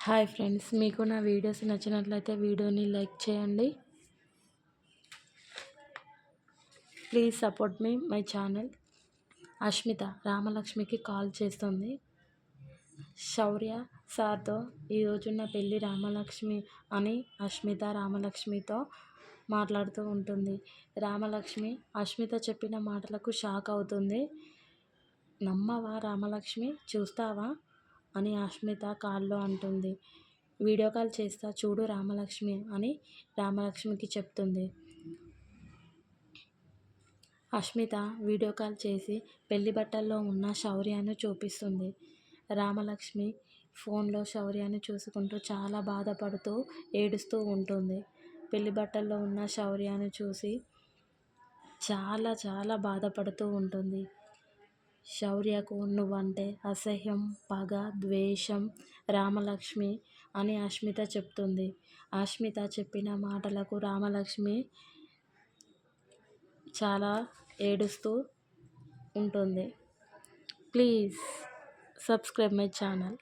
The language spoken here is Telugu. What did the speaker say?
హాయ్ ఫ్రెండ్స్, మీకు నా వీడియోస్ నచ్చినట్లయితే వీడియోని లైక్ చేయండి. Please support me my channel. Ashmita రామలక్ష్మికి కాల్ చేస్తుంది. శౌర్య సార్తో ఈరోజు నా పెళ్ళి రామలక్ష్మి అని అష్మిత రామలక్ష్మితో మాట్లాడుతూ ఉంటుంది. రామలక్ష్మి అష్మిత చెప్పిన మాటలకు షాక్ అవుతుంది. నమ్మవా రామలక్ష్మి, చూస్తావా అని అష్మిత కాల్లో అంటుంది. వీడియో కాల్ చేస్తా చూడు రామలక్ష్మి అని రామలక్ష్మికి చెప్తుంది. అష్మిత వీడియో కాల్ చేసి పెళ్లి బట్టల్లో ఉన్న శౌర్యను చూపిస్తుంది. రామలక్ష్మి ఫోన్లో శౌర్యాన్ని చూసుకుంటూ చాలా బాధపడుతూ ఏడుస్తూ ఉంటుంది. పెళ్లి బట్టల్లో ఉన్న శౌర్యాన్ని చూసి చాలా చాలా బాధపడుతూ ఉంటుంది. శౌర్యకు నువ్వంటే అసహ్యం, పగ, ద్వేషం రామలక్ష్మి అని అష్మిత చెప్తుంది. అష్మిత చెప్పిన మాటలకు రామలక్ష్మి చాలా ఏడుస్తూ ఉంటుంది. Please subscribe my channel.